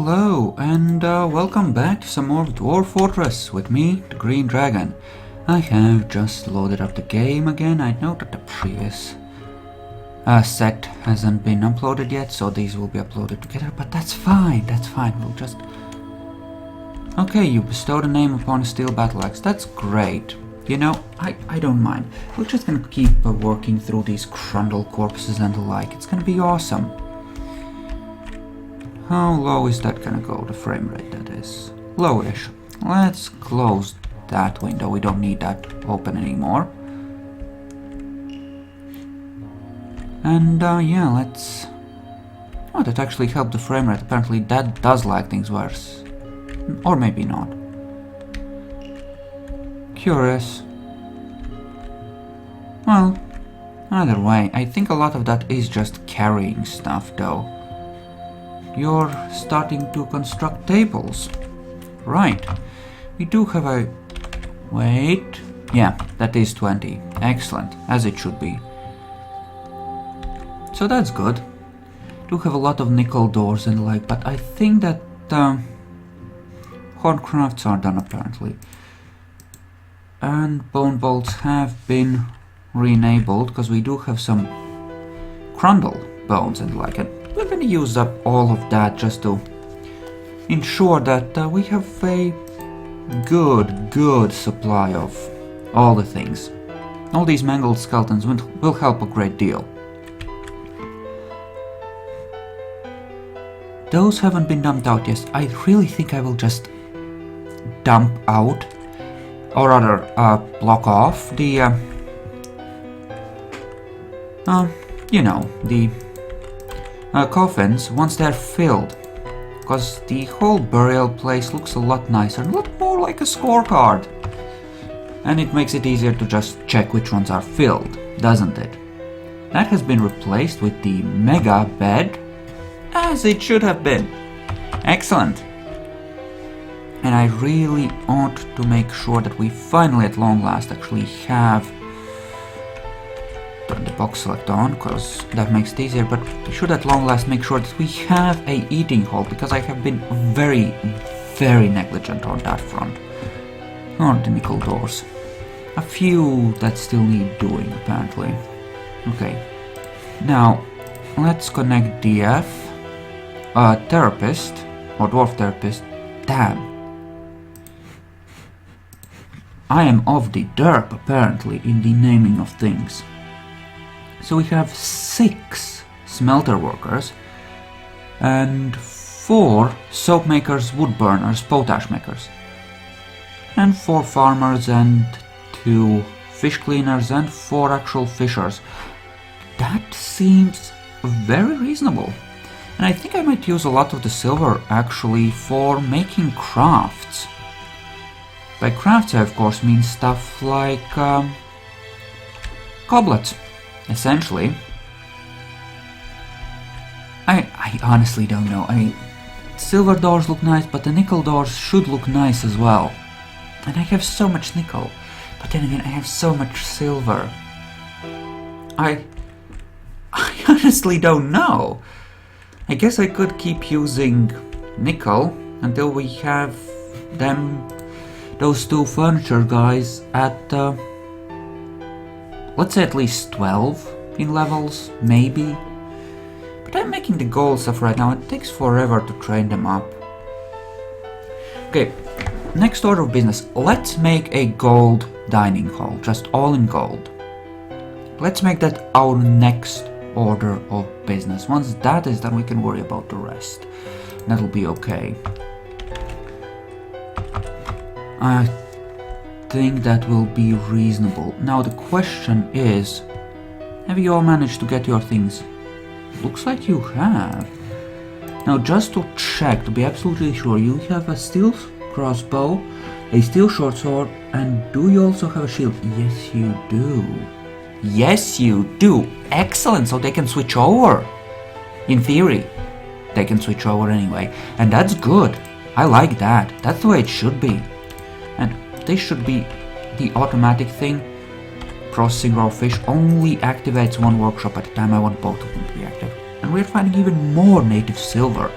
Hello, and welcome back to some more Dwarf Fortress with me, the Green Dragon. I have just loaded up the game again. I know that the previous set hasn't been uploaded yet, so these will be uploaded together, but that's fine, we'll just... Okay, you bestowed a name upon a steel battle axe, that's great. You know, I don't mind. We're just gonna keep working through these Crundle corpses and the like, it's gonna be awesome. How low is that gonna go, the frame rate that is? Lowish. Let's close that window, we don't need that open anymore. And yeah, let's... Oh, that actually helped the frame rate, apparently that does like things worse. Or maybe not. Curious. Well, either way, I think a lot of that is just carrying stuff though. You're starting to construct tables. Right. We do have a... Wait... Yeah, that is 20. Excellent, as it should be. So that's good. Do have a lot of nickel doors and the like, but I think that horn crafts are done apparently. And bone bolts have been re-enabled, because we do have some Crundle bones and the like. And we're going to use up all of that just to ensure that we have a good supply of all the things. All these mangled skeletons will help a great deal. Those haven't been dumped out yet. I really think I will just dump out, or rather block off the you know, the coffins once they're filled, because the whole burial place looks a lot nicer and a lot more like a scorecard, and it makes it easier to just check which ones are filled, doesn't it? That has been replaced with the mega bed, as it should have been. Excellent. And I really ought to make sure that we finally at long last actually have... Turn the box select on, because that makes it easier, but we should at long last make sure that we have a eating hall, because I have been very negligent on that front. On the nickel doors. A few that still need doing, apparently. Okay. Now, let's connect DF. Therapist, or dwarf therapist. Damn. I am of the derp, apparently, in the naming of things. So we have 6 smelter workers and 4 soap makers, wood burners, potash makers, and 4 farmers and 2 fish cleaners and 4 actual fishers. That seems very reasonable. And I think I might use a lot of the silver actually for making crafts. By crafts I of course mean stuff like goblets. Essentially. I honestly don't know. I mean, silver doors look nice, but the nickel doors should look nice as well. And I have so much nickel, but then again I have so much silver. I honestly don't know. I guess I could keep using nickel until we have those 2 furniture guys at let's say at least 12 in levels, maybe. But I'm making the gold stuff right now, it takes forever to train them up. Okay, next order of business. Let's make a gold dining hall, just all in gold. Let's make that our next order of business. Once that is done, we can worry about the rest. That'll be okay. I think that will be reasonable. Now the question is, have you all managed to get your things? Looks like you have. Now just to check, to be absolutely sure, you have a steel crossbow, a steel short sword, and do you also have a shield? Yes you do. Yes you do. Excellent, so they can switch over. In theory, they can switch over anyway, and that's good. I like that. That's the way it should be. And this should be the automatic thing. Processing raw fish only activates 1 workshop at a time. I want both of them to be active. And we're finding even more native silver.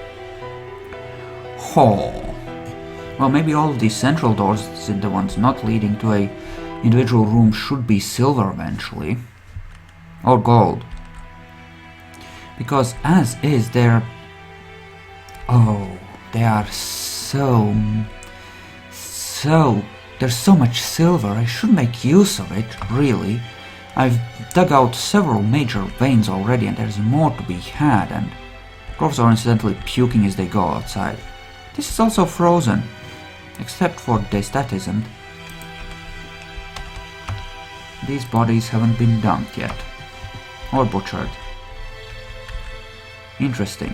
Oh. Well, maybe all of these central doors, the ones not leading to a individual room, should be silver eventually. Or gold. Because as is, they're... Oh, they are so... There's so much silver, I should make use of it, really. I've dug out several major veins already and there's more to be had, and dwarves are incidentally puking as they go outside. This is also frozen, except for this, that isn't. These bodies haven't been dumped yet, or butchered. Interesting.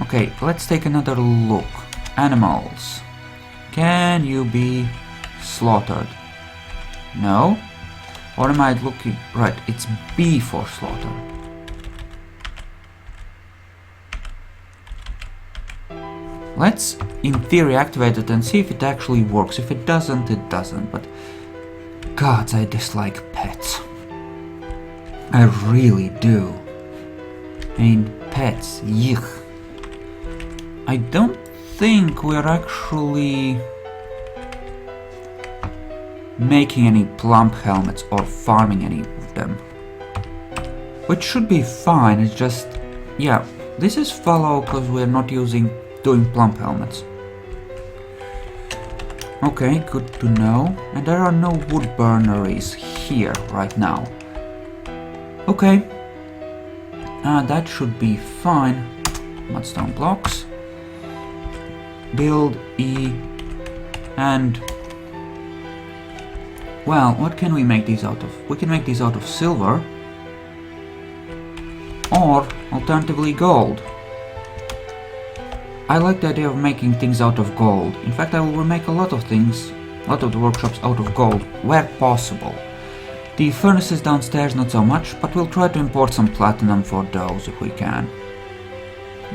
Okay, let's take another look. Animals. Can you be slaughtered? No? Or am I looking... Right, it's B for slaughter. Let's, in theory, activate it and see if it actually works. If it doesn't, it doesn't. But, gods, I dislike pets. I really do. I mean, pets, yuck. I don't think we're actually making any plump helmets or farming any of them. Which should be fine, it's just... Yeah, this is fallow because we're not doing plump helmets. Okay, good to know. And there are no wood burneries here right now. Okay. That should be fine. Mudstone blocks. Build E. And... Well, what can we make these out of? We can make these out of silver. Or, alternatively, gold. I like the idea of making things out of gold. In fact, I will make a lot of things, a lot of the workshops out of gold, where possible. The furnaces downstairs not so much, but we'll try to import some platinum for those if we can.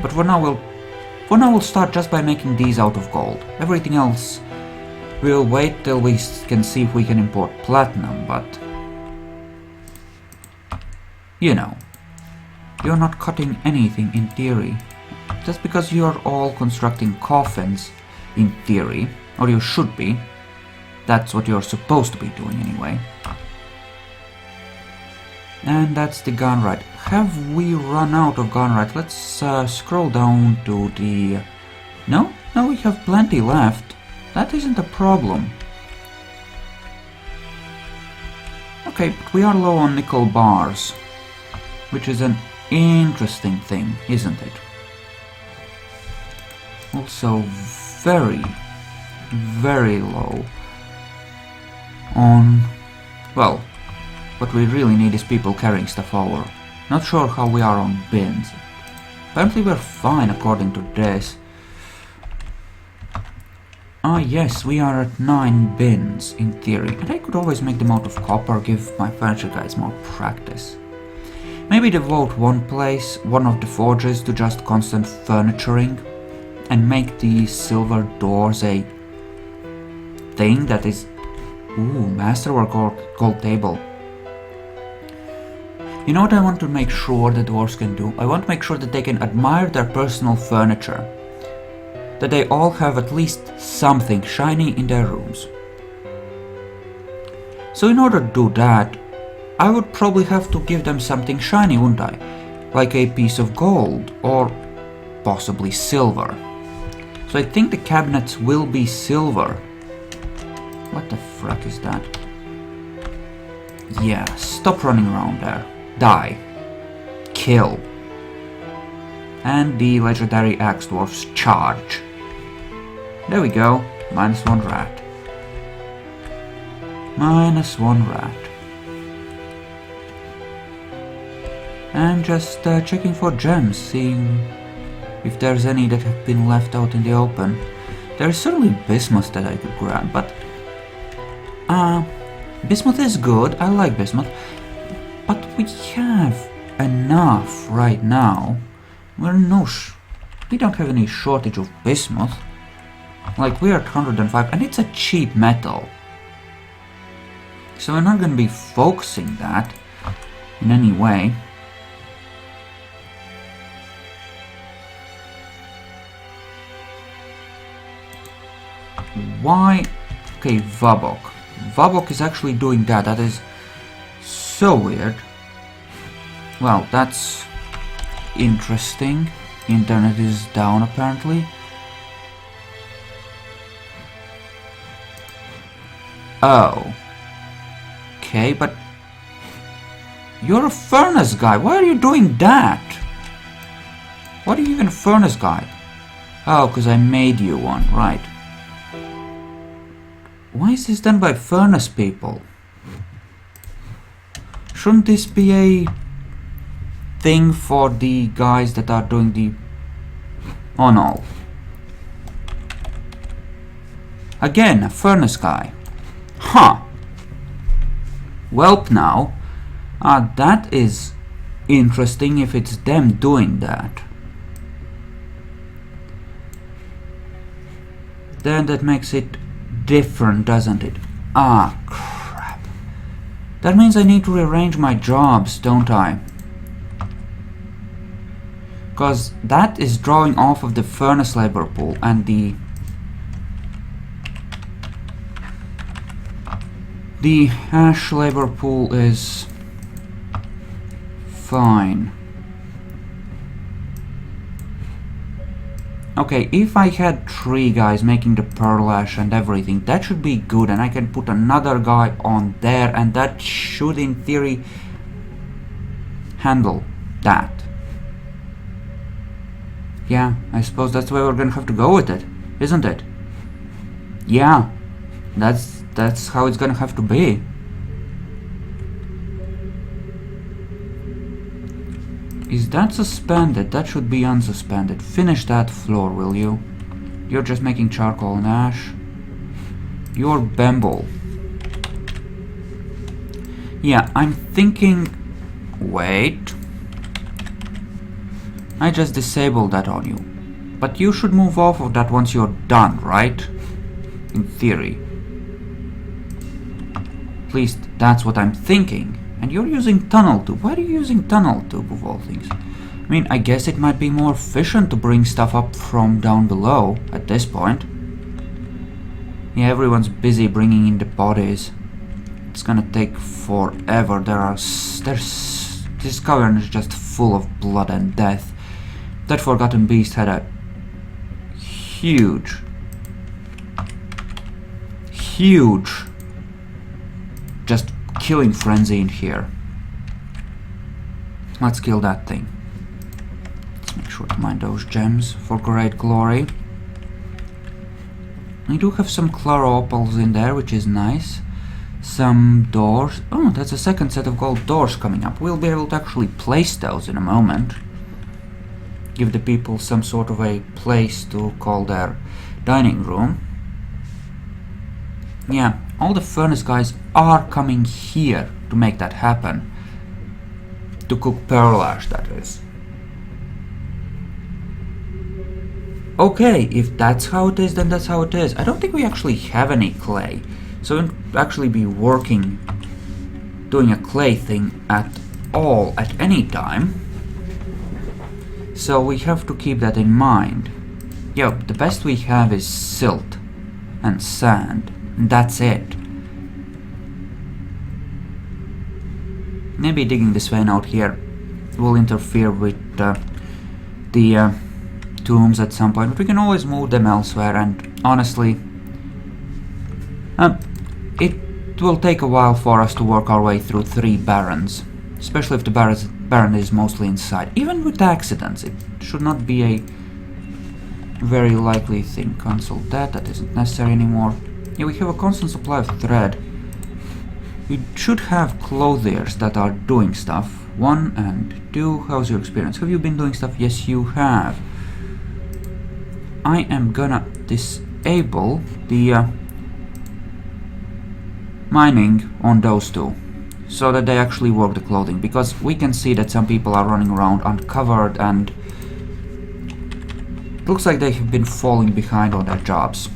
But for now we'll start just by making these out of gold. Everything else, we'll wait till we can see if we can import platinum, but... You know, you're not cutting anything in theory. Just because you're all constructing coffins, in theory, or you should be, that's what you're supposed to be doing anyway. And that's the gunrite. Have we run out of gunrite? Let's scroll down to the... No, we have plenty left. That isn't a problem. Okay, but we are low on nickel bars, which is an interesting thing, isn't it? Also very, very low on... Well, what we really need is people carrying stuff over. Not sure how we are on bins. Apparently we're fine according to this. Ah yes, we are at 9 bins in theory. And I could always make them out of copper, give my furniture guys more practice. Maybe devote one of the forges to just constant furnituring. And make the silver doors a thing that is... Ooh, masterwork or gold table. You know what I want to make sure the dwarves can do? I want to make sure that they can admire their personal furniture. That they all have at least something shiny in their rooms. So in order to do that, I would probably have to give them something shiny, wouldn't I? Like a piece of gold, or possibly silver. So I think the cabinets will be silver. What the frack is that? Yeah, stop running around there. Die. Kill. And the legendary axe dwarfs charge. There we go. -1 rat. -1 rat. And just checking for gems, seeing if there's any that have been left out in the open. There's certainly bismuth that I could grab, but... bismuth is good, I like bismuth. But we have enough right now. We don't have any shortage of bismuth. Like, we're at 105, and it's a cheap metal. So we're not going to be focusing that in any way. Why? Okay, Vabok. Vabok is actually doing that. That is so weird. Well, that's interesting. Internet is down apparently. Oh. Okay, but you're a furnace guy. Why are you doing that? What are you even a furnace guy? Oh, because I made you one, right. Why is this done by furnace people? Shouldn't this be a thing for the guys that are doing the... Oh no. Again, a furnace guy. Huh. Welp now. That is interesting if it's them doing that. Then that makes it different, doesn't it? Ah, crap. That means I need to rearrange my jobs, don't I? Because that is drawing off of the furnace labor pool, and the ash labor pool is fine. Okay, if I had 3 guys making the pearl ash and everything, that should be good, and I can put another guy on there, and that should in theory handle that. Yeah, I suppose that's the way we're gonna have to go with it, isn't it? Yeah, that's how it's gonna have to be. Is that suspended? That should be unsuspended. Finish that floor, will you? You're just making charcoal and ash. You're bamble. Yeah, I'm thinking... Wait. I just disabled that on you. But you should move off of that once you're done, right? In theory. At least that's what I'm thinking. And you're using tunnel tube. Why are you using tunnel tube of all things? I mean, I guess it might be more efficient to bring stuff up from down below at this point. Yeah, everyone's busy bringing in the bodies. It's gonna take forever. This cavern is just full of blood and death. That forgotten beast had a huge just killing frenzy in here. Let's kill that thing. Let's make sure to mine those gems for great glory. I do have some chloropals in there, which is nice. Some doors. Oh, that's a second set of gold doors coming up. We'll be able to actually place those in a moment. Give the people some sort of a place to call their dining room. Yeah, all the furnace guys are coming here to make that happen. To cook pearl ash, that is. Okay, if that's how it is, then that's how it is. I don't think we actually have any clay. So we won't actually be working, doing a clay thing at all, at any time. So we have to keep that in mind. Yep, the best we have is silt and sand. And that's it. Maybe digging this vein out here will interfere with the tombs at some point, but we can always move them elsewhere, and honestly, it will take a while for us to work our way through 3 barons, especially if the baron is mostly inside. Even with accidents, it should not be a very likely thing. Cancel that, that isn't necessary anymore. Yeah, we have a constant supply of thread. We should have clothiers that are doing stuff. 1 and 2, how's your experience? Have you been doing stuff? Yes, you have. I am gonna disable the mining on those 2, so that they actually work the clothing, because we can see that some people are running around uncovered and it looks like they have been falling behind on their jobs.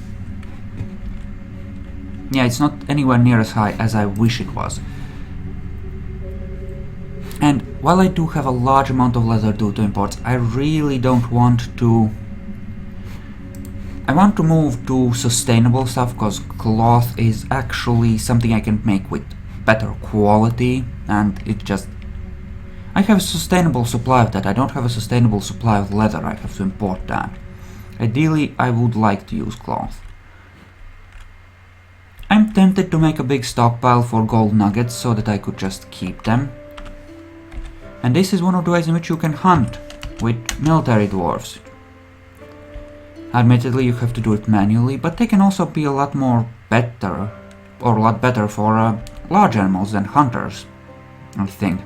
Yeah, it's not anywhere near as high as I wish it was. And while I do have a large amount of leather due to imports, I really don't want to I want to move to sustainable stuff, because cloth is actually something I can make with better quality, and it just... I have a sustainable supply of that. I don't have a sustainable supply of leather. I have to import that. Ideally, I would like to use cloth. I'm tempted to make a big stockpile for gold nuggets so that I could just keep them. And this is one of the ways in which you can hunt with military dwarves. Admittedly, you have to do it manually, but they can also be a lot better for large animals than hunters, I think.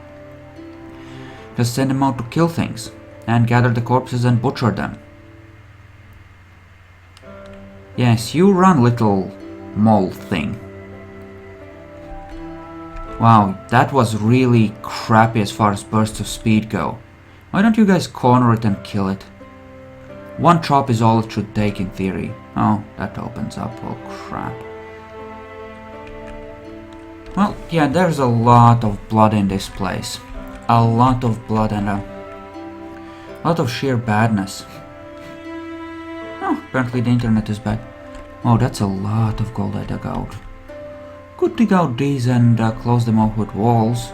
Just send them out to kill things, and gather the corpses and butcher them. Yes, you run, little mole thing. Wow, that was really crappy as far as bursts of speed go. Why don't you guys corner it and kill it? One chop is all it should take in theory. Oh, that opens up. Oh crap. Well, yeah, there's a lot of blood in this place. A lot of blood and a lot of sheer badness. Oh, apparently the internet is bad. Oh, that's a lot of gold I dug out. Could dig out these and close them off with walls.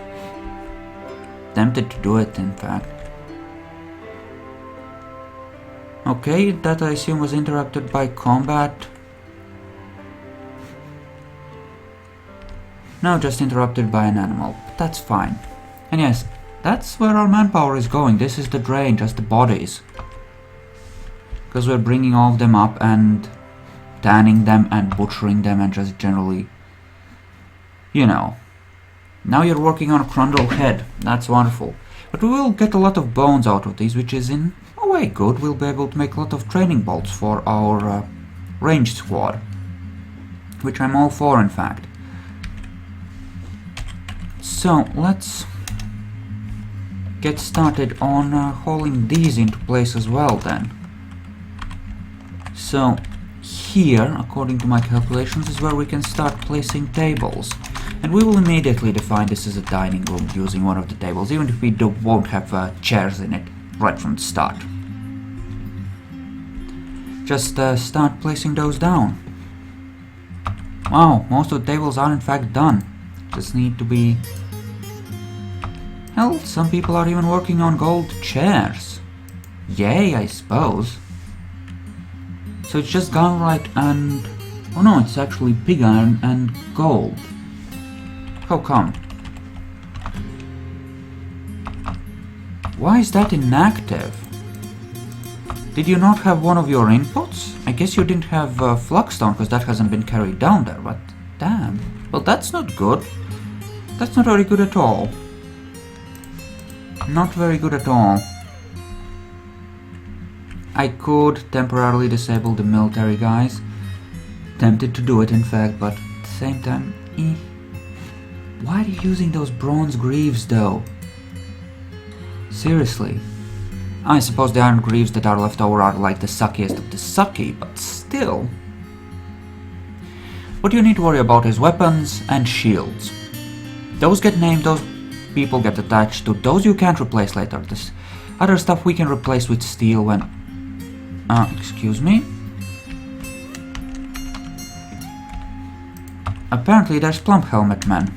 Tempted to do it, in fact. Okay, that I assume was interrupted by combat. No, just interrupted by an animal. That's fine. And yes, that's where our manpower is going. This is the drain, just the bodies. Because we're bringing all of them up and tanning them and butchering them and just generally, you know. Now you're working on a Crundle head. That's wonderful. But we will get a lot of bones out of these, which is in a way good. We'll be able to make a lot of training bolts for our ranged squad. Which I'm all for, in fact. So, let's get started on hauling these into place as well then. So, here, according to my calculations, is where we can start placing tables. And we will immediately define this as a dining room using one of the tables, even if we won't have chairs in it right from the start. Just start placing those down. Wow, most of the tables are in fact done. Just need to be... Hell, some people are even working on gold chairs. Yay, I suppose. So it's just garnet and... Oh no, it's actually pig iron and gold. How come? Why is that inactive? Did you not have one of your inputs? I guess you didn't have Fluxstone because that hasn't been carried down there, but damn. Well, that's not good. That's not very good at all. Not very good at all. I could temporarily disable the military guys. Tempted to do it, in fact, but at the same time, Why are you using those bronze greaves, though? Seriously. I suppose the iron greaves that are left over are like the suckiest of the sucky, but still. What you need to worry about is weapons and shields. Those get named, those people get attached to, those you can't replace later. This other stuff we can replace with steel when... excuse me? Apparently there's plump helmet men.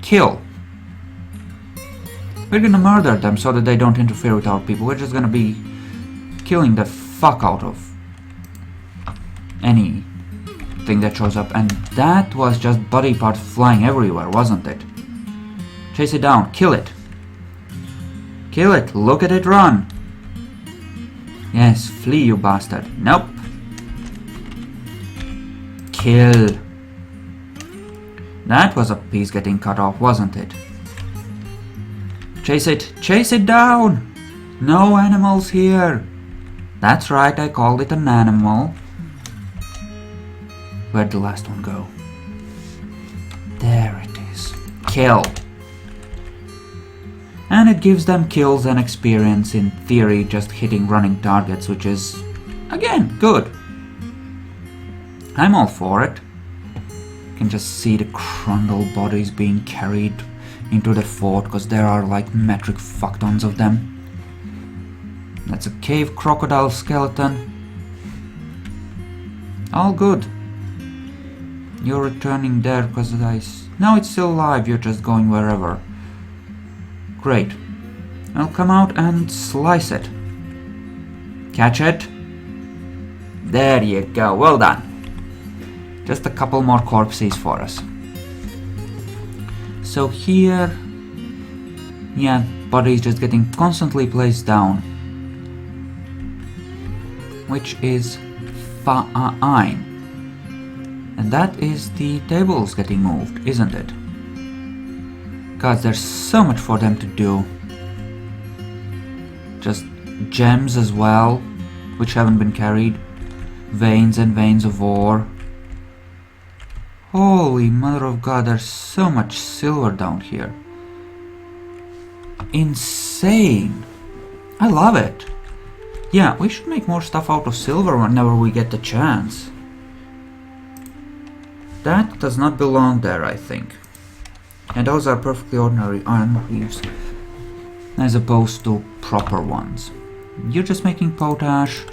Kill. We're gonna murder them so that they don't interfere with our people. We're just gonna be killing the fuck out of anything that shows up. And that was just body parts flying everywhere, wasn't it? Chase it down. Kill it. Kill it. Look at it run. Yes, flee, you bastard. Nope. Kill. That was a piece getting cut off, wasn't it? Chase it! Chase it down! No animals here! That's right, I called it an animal. Where'd the last one go? There it is. Kill! And it gives them kills and experience, in theory, just hitting running targets, which is, again, good. I'm all for it. You can just see the Crundle bodies being carried into the fort, because there are like metric fucktons of them. That's a cave crocodile skeleton. All good. You're returning there because now it's still alive, you're just going wherever. Great. I'll come out and slice it. Catch it. There you go, well done. Just a couple more corpses for us. So here... yeah, body is just getting constantly placed down. Which is fine. And that is the tables getting moved, isn't it? God, there's so much for them to do. Just gems as well, which haven't been carried. Veins and veins of ore. Holy mother of God, there's so much silver down here. Insane! I love it! Yeah, we should make more stuff out of silver whenever we get the chance. That does not belong there, I think. And those are perfectly ordinary iron reefs, as opposed to proper ones. You're just making potash.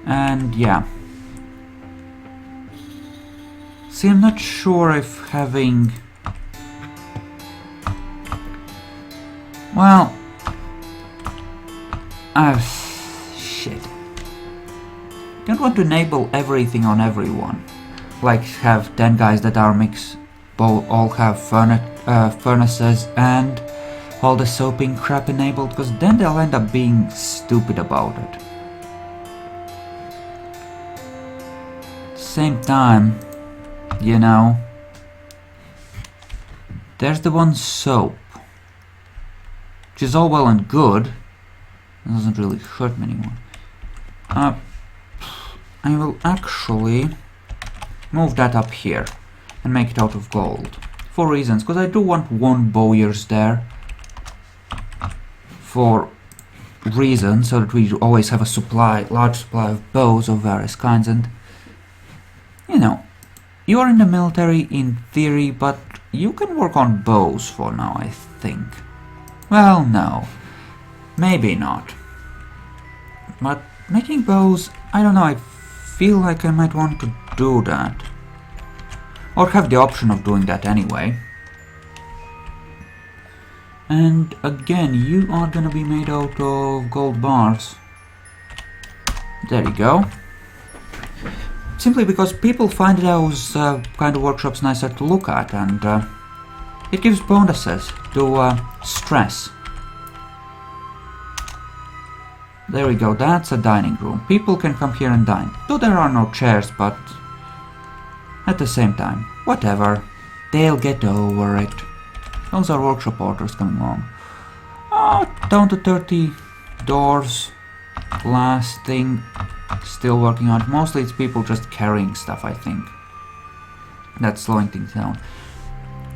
And yeah. See, I'm not sure if having... well... shit. Don't want to enable everything on everyone. Like have 10 guys that are all have furnaces and all the soaping crap enabled, because then they'll end up being stupid about it. Same time, you know, there's the one soap, which is all well and good. It doesn't really hurt me anymore. I will actually move that up here and make it out of gold. For reasons, because I do want one bowyers there. For reasons, so that we always have a large supply of bows of various kinds. And, you know, you are in the military in theory, but you can work on bows for now, I think. Well, no. Maybe not. But making bows, I don't know, I feel like I might want to do that. Or have the option of doing that anyway. And again, you are gonna be made out of gold bars. There you go. Simply because people find those kind of workshops nicer to look at, and it gives bonuses to stress. There we go, that's a dining room. People can come here and dine. Though there are no chairs, but at the same time, whatever. They'll get over it. Those are workshop orders coming along. Down to 30 doors. Last thing, still working on it. Mostly it's people just carrying stuff, I think. That's slowing things down.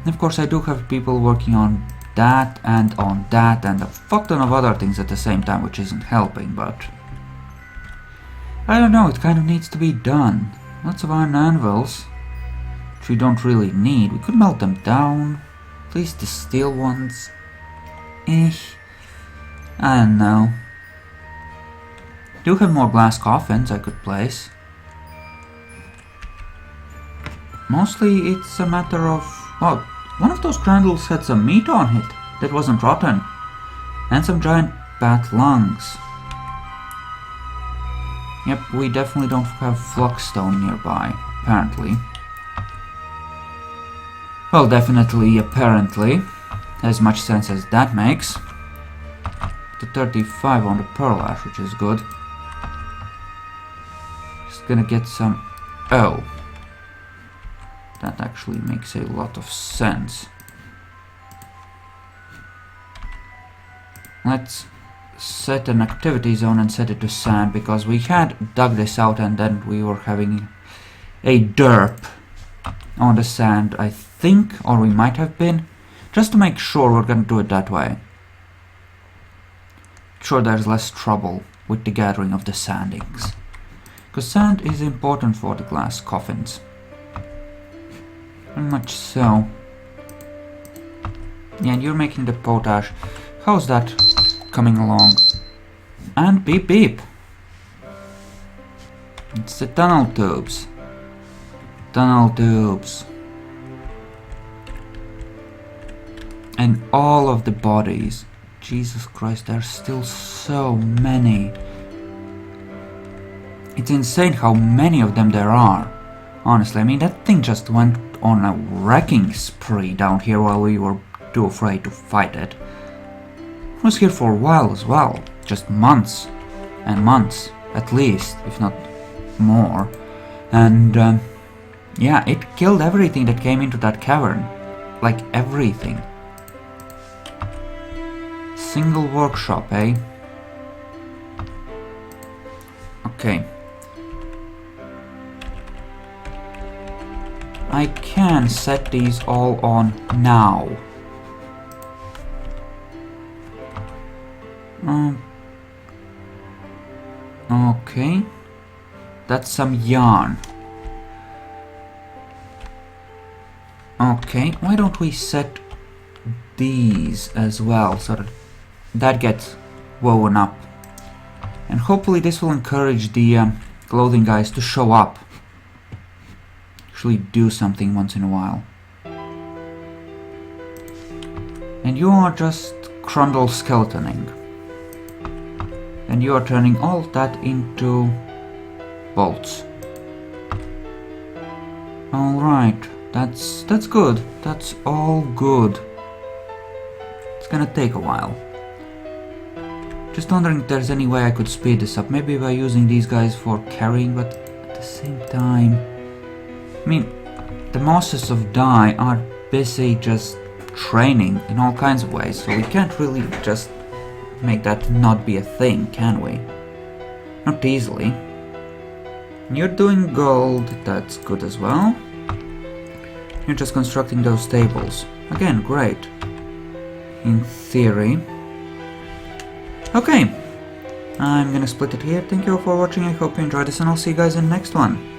And of course I do have people working on that and a fuck ton of other things at the same time, which isn't helping, but I don't know, it kind of needs to be done. Lots of iron anvils, which we don't really need. We could melt them down, at least the steel ones. I don't know. Do have more glass coffins I could place. Mostly it's a matter of... oh, one of those candles had some meat on it that wasn't rotten. And some giant bat lungs. Yep, we definitely don't have flux-stone nearby, apparently. Well, definitely, apparently. As much sense as that makes. The 35 on the pearl ash, which is good. Just gonna get some... oh. That actually makes a lot of sense. Let's set an activity zone and set it to sand, because we had dug this out and then we were having a derp on the sand, I think, or we might have been. Just to make sure we're gonna do it that way. Sure there's less trouble with the gathering of the sandings. Because sand is important for the glass coffins. Very much so. Yeah, and you're making the potash. How's that coming along? And beep beep. It's the tunnel tubes. Tunnel tubes. And all of the bodies. Jesus Christ, there's still so many. It's insane how many of them there are. Honestly, I mean, that thing just went on a wrecking spree down here while we were too afraid to fight it. It was here for a while as well. Just months and months, at least, if not more. And yeah, it killed everything that came into that cavern. Like everything. Single workshop, eh? Okay. I can set these all on now. Okay. That's some yarn. Okay, why don't we set these as well so that gets woven up. And hopefully this will encourage the clothing guys to show up. Actually do something once in a while. And you are just Crundle skeletoning. And you are turning all that into bolts. Alright, that's good. That's all good. It's gonna take a while. Just wondering if there's any way I could speed this up. Maybe by using these guys for carrying, but at the same time... I mean, the Masters of Dye are busy just training in all kinds of ways, so we can't really just make that not be a thing, can we? Not easily. You're doing gold, that's good as well. You're just constructing those stables. Again, great. In theory. Okay. I'm gonna split it here. Thank you all for watching, I hope you enjoyed this, and I'll see you guys in the next one.